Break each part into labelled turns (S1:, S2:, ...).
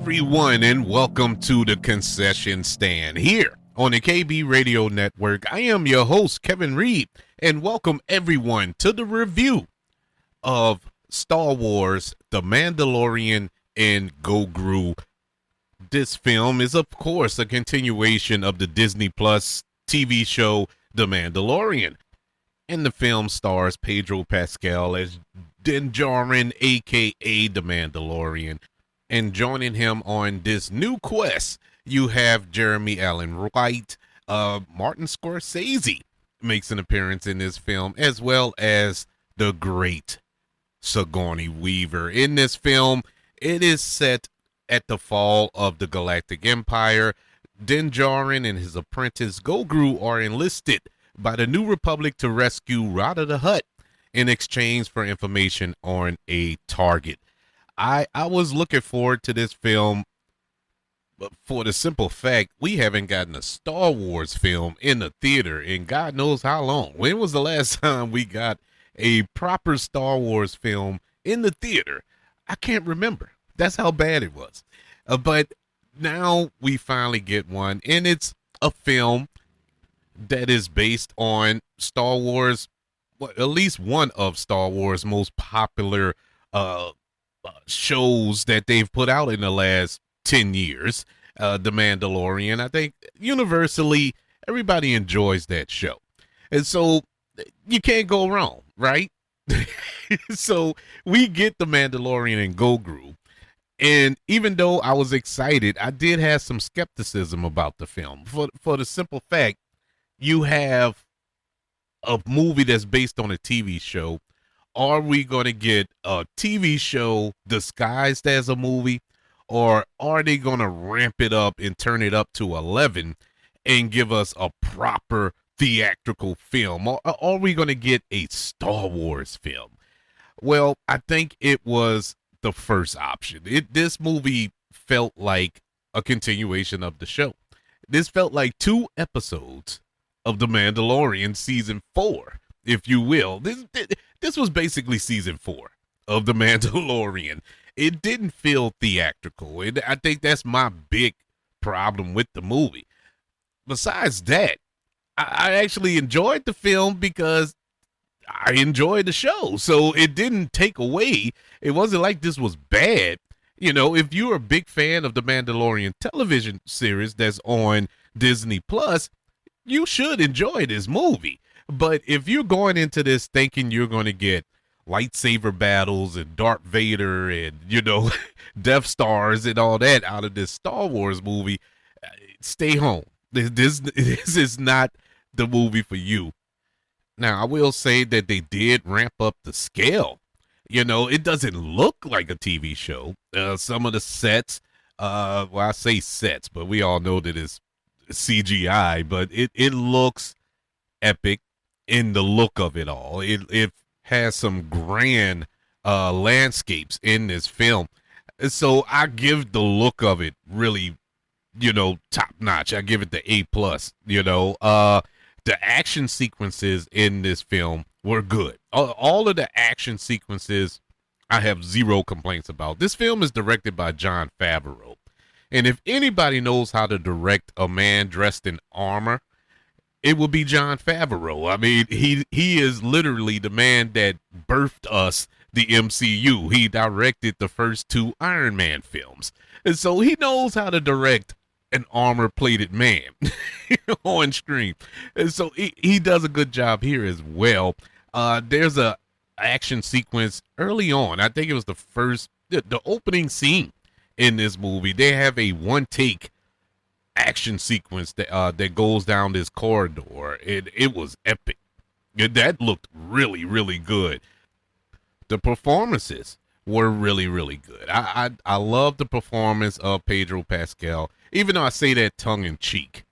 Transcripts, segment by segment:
S1: everyone, and welcome to the concession stand here on the KB Radio Network. I am your host, Kevin Reed, and welcome everyone to the review of Star Wars, The Mandalorian, and Grogu. This film is, of course, a continuation of the Disney Plus TV show, The Mandalorian. And the film stars Pedro Pascal as Din Djarin, a.k.a. The Mandalorian. And joining him on this new quest, you have Jeremy Allen Wright. Martin Scorsese makes an appearance in this film, as well as the great Sigourney Weaver. In this film, it is set at the fall of the Galactic Empire. Din Djarin and his apprentice Grogu are enlisted by the New Republic to rescue Rada the Hutt in exchange for information on a target. I was looking forward to this film for the simple fact we haven't gotten a Star Wars film in the theater in God knows how long. When was the last time we got a proper Star Wars film in the theater? I can't remember. That's how bad it was. But now we finally get one, and it's a film that is based on Star Wars, well, at least one of Star Wars' most popular shows that they've put out in the last 10 years, The Mandalorian. I think universally everybody enjoys that show. And so you can't go wrong, right? So we get The Mandalorian and Grogu. And even though I was excited, I did have some skepticism about the film for the simple fact you have a movie that's based on a TV show. Are we going to get a TV show disguised as a movie, or are they going to ramp it up and turn it up to 11 and give us a proper theatrical film? Or are we going to get a Star Wars film? Well, I think it was the first option. This movie felt like a continuation of the show. This felt like 2 episodes of The Mandalorian season 4, if you will. This was basically season 4 of The Mandalorian. It didn't feel theatrical. I think that's my big problem with the movie. Besides that, I actually enjoyed the film because I enjoyed the show. So it didn't take away. It wasn't like this was bad. You know, if you're a big fan of the Mandalorian television series that's on Disney Plus, you should enjoy this movie. But if you're going into this thinking you're going to get lightsaber battles and Darth Vader and, Death Stars and all that out of this Star Wars movie, stay home. This is not the movie for you. Now, I will say that they did ramp up the scale. It doesn't look like a TV show. Some of the sets, I say sets, but we all know that it's CGI, but it looks epic in the look of it all. It has some grand landscapes in this film. So I give the look of it really, top notch. I give it the A+. The action sequences in this film were good. All of the action sequences I have zero complaints about. This film is directed by Jon Favreau. And if anybody knows how to direct a man dressed in armor, it would be Jon Favreau. I mean, he is literally the man that birthed us the MCU. He directed the first 2 Iron Man films. And so he knows how to direct an armor-plated man on screen. And so he does a good job here as well. There's a action sequence early on. I think it was the opening scene in this movie. They have a one-take action sequence that goes down this corridor. It was epic. That looked really, really good. The performances were really, really good. I love the performance of Pedro Pascal, even though I say that tongue in cheek,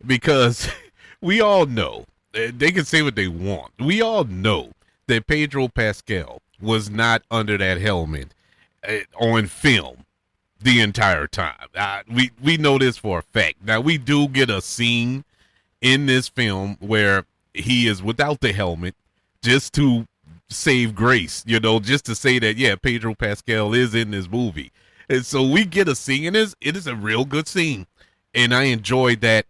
S1: because we all know, they can say what they want. We all know that Pedro Pascal was not under that helmet on film the entire time. We know this for a fact. Now, we do get a scene in this film where he is without the helmet just to save grace, just to say that, yeah, Pedro Pascal is in this movie. And so we get a scene, and it is a real good scene, and I enjoyed that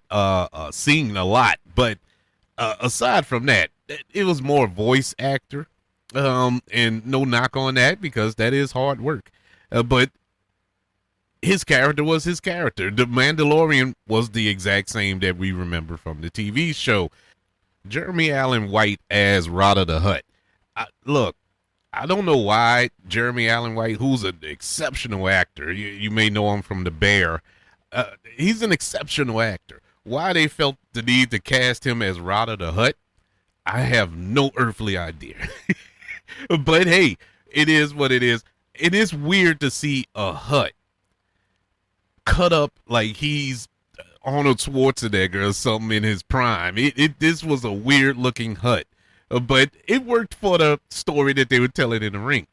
S1: scene a lot. But aside from that, it was more voice actor, and no knock on that because that is hard work. But his character was his character. The Mandalorian was the exact same that we remember from the TV show. Jeremy Allen White as Rada the Hutt. Look, I don't know why Jeremy Allen White, who's an exceptional actor, you may know him from The Bear. He's an exceptional actor. Why they felt the need to cast him as Rada the Hutt, I have no earthly idea. But hey, it is what it is. It is weird to see a Hutt cut up like he's Arnold Schwarzenegger or something in his prime. This was a weird looking Hutt, but it worked for the story that they were telling in the ring,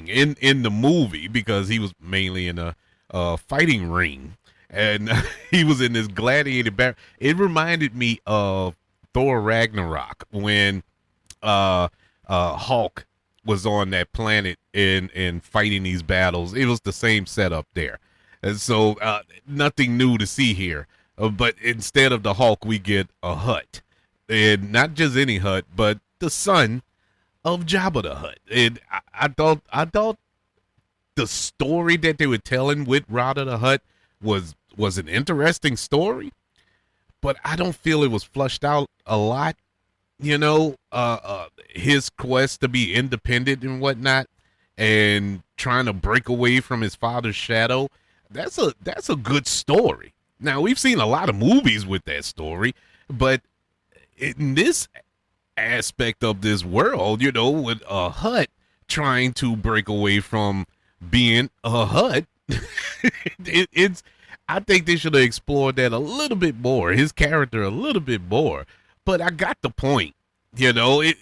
S1: in the movie, because he was mainly in a fighting ring, and he was in this gladiator battle. It reminded me of Thor Ragnarok when Hulk was on that planet and fighting these battles. It was the same setup there. And so nothing new to see here. But instead of the Hulk, we get a Hutt. And not just any Hutt, but the son of Jabba the Hutt. And I thought the story that they were telling with Rada the Hutt was an interesting story, but I don't feel it was flushed out a lot. His quest to be independent and whatnot, and trying to break away from his father's shadow. That's a good story. Now, we've seen a lot of movies with that story, but in this aspect of this world, with a Hutt trying to break away from being a Hutt, I think they should have explored that a little bit more, his character a little bit more. But I got the point. We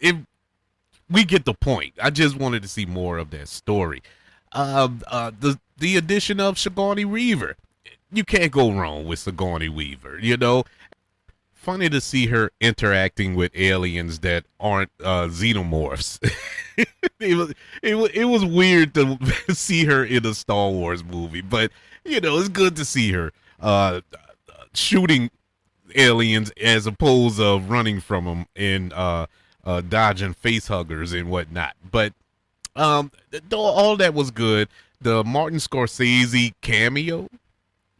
S1: get the point. I just wanted to see more of that story. The addition of Sigourney Weaver. You can't go wrong with Sigourney Weaver, Funny to see her interacting with aliens that aren't xenomorphs. it was weird to see her in a Star Wars movie, but it's good to see her shooting aliens as opposed to running from them and dodging face huggers and whatnot. But all that was good. The Martin Scorsese cameo,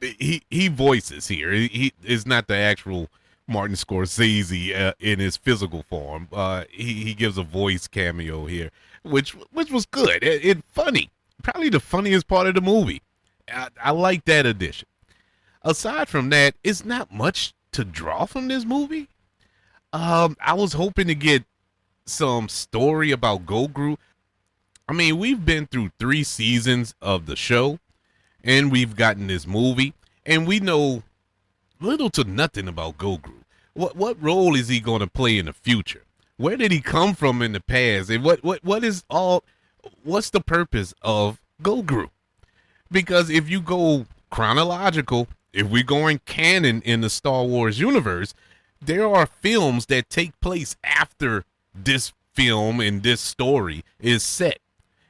S1: he voices here. He is not the actual Martin Scorsese in his physical form. He gives a voice cameo here, which was good. It funny. Probably the funniest part of the movie. I like that addition. Aside from that, it's not much to draw from this movie. I was hoping to get some story about Grogu. I mean, we've been through 3 seasons of the show, and we've gotten this movie, and we know little to nothing about Grogu. What role is he going to play in the future? Where did he come from in the past? And what's the purpose of Grogu? Because if you go chronological, if we're going canon in the Star Wars universe, there are films that take place after this film and this story is set.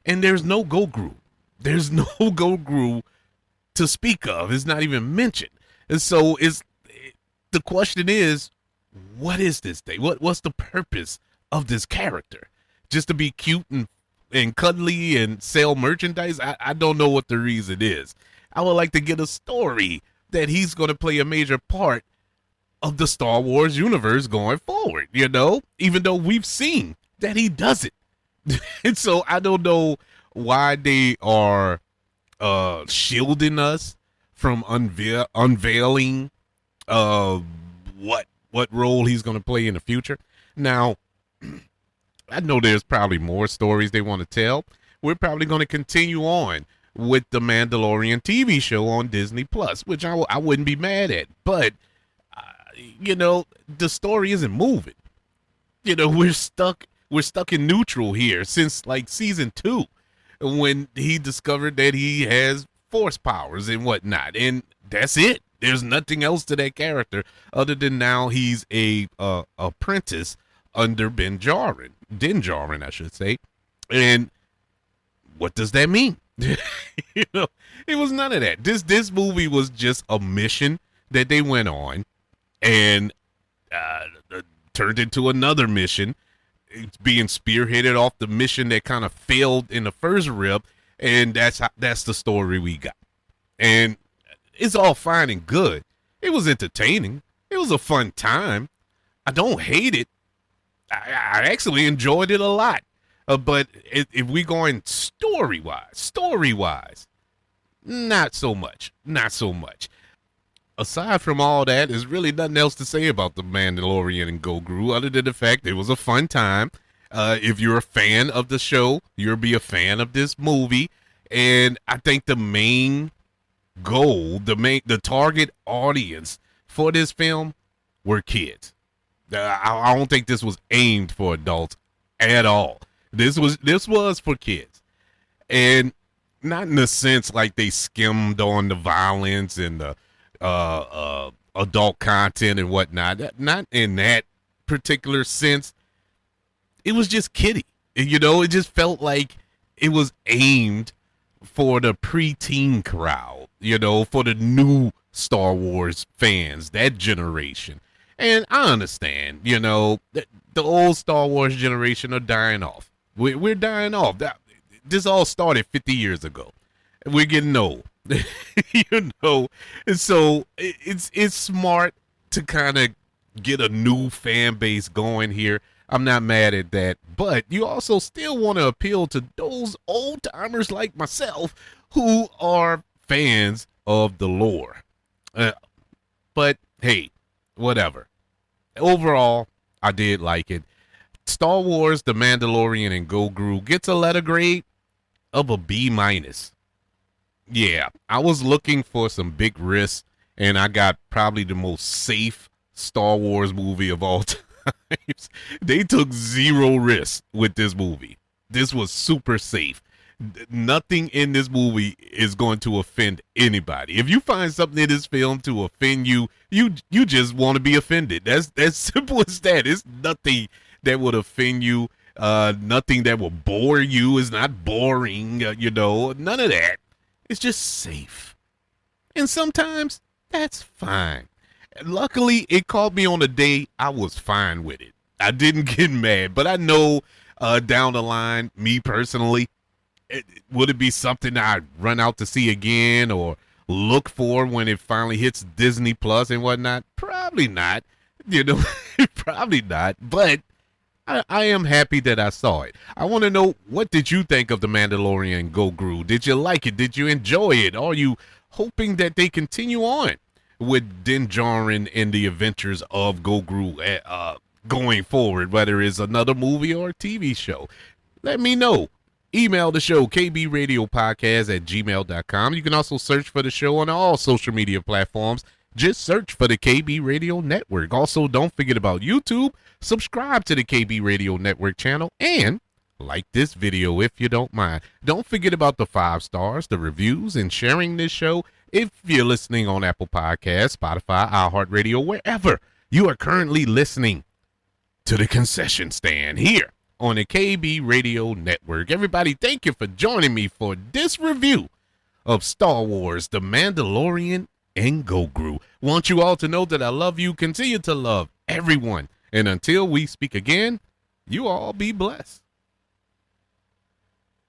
S1: And there's no Grogu. There's no Grogu to speak of. It's not even mentioned. And so the question is, what is this thing? What's the purpose of this character? Just to be cute and cuddly and sell merchandise? I don't know what the reason is. I would like to get a story that he's going to play a major part of the Star Wars universe going forward, even though we've seen that he does it. And so I don't know why they are shielding us from unveiling what role he's going to play in the future. Now, I know there's probably more stories they want to tell. We're probably going to continue on with the Mandalorian TV show on Disney Plus, which I wouldn't be mad at. But the story isn't moving. We're stuck in neutral here since like season 2, when he discovered that he has force powers and whatnot, and that's it. There's nothing else to that character other than now he's a apprentice under Din Djarin, I should say. And what does that mean? You know, it was none of that. This movie was just a mission that they went on and turned into another mission. It's being spearheaded off the mission that kind of failed in the first rib, and that's the story we got. And it's all fine and good. It was entertaining. It was a fun time. I don't hate it. I actually enjoyed it a lot. But if we going story wise, not so much. Not so much. Aside from all that, there's really nothing else to say about The Mandalorian and Grogu other than the fact it was a fun time. If you're a fan of the show, you'll be a fan of this movie. And I think the main goal, the target audience for this film were kids. I don't think this was aimed for adults at all. This was for kids. And not in the sense like they skimmed on the violence and the adult content and whatnot. Not in that particular sense. It was just kiddie. You know, it just felt like it was aimed for the preteen crowd, you know, for the new Star Wars fans, that generation. And I understand, you know, the old Star Wars generation are dying off. We're dying off. This all started 50 years ago. We're getting old. You know, and so it's smart to kind of get a new fan base going here. I'm not mad at that, but you also still want to appeal to those old timers like myself who are fans of the lore. But hey, whatever. Overall, I did like it. Star Wars: The Mandalorian and Grogu gets a letter grade of a B-. Yeah, I was looking for some big risks, and I got probably the most safe Star Wars movie of all time. They took zero risks with this movie. This was super safe. Nothing in this movie is going to offend anybody. If you find something in this film to offend you, you just want to be offended. That's simple as that. It's nothing that would offend you. Nothing that will bore you. Is not boring. You know, none of that. It's just safe. And sometimes that's fine. Luckily, it caught me on a day I was fine with it. I didn't get mad, but I know down the line, me personally, would it be something I'd run out to see again or look for when it finally hits Disney Plus and whatnot? Probably not. You know, probably not. But I am happy that I saw it. I want to know, what did you think of The Mandalorian and Grogu? Did you like it? Did you enjoy it? Are you hoping that they continue on with Din Djarin and the adventures of Grogu going forward, whether it's another movie or a TV show? Let me know. Email the show, kbradiopodcast@gmail.com. You can also search for the show on all social media platforms. Just search for the KB Radio Network. Also, don't forget about YouTube. Subscribe to the KB Radio Network channel and like this video if you don't mind. Don't forget about the 5 stars, the reviews, and sharing this show if you're listening on Apple Podcasts, Spotify, iHeartRadio, wherever you are currently listening to the concession stand here on the KB Radio Network. Everybody, thank you for joining me for this review of Star Wars: The Mandalorian and Grogu. Want you all to know that I love you. Continue to love everyone. And until we speak again, you all be blessed.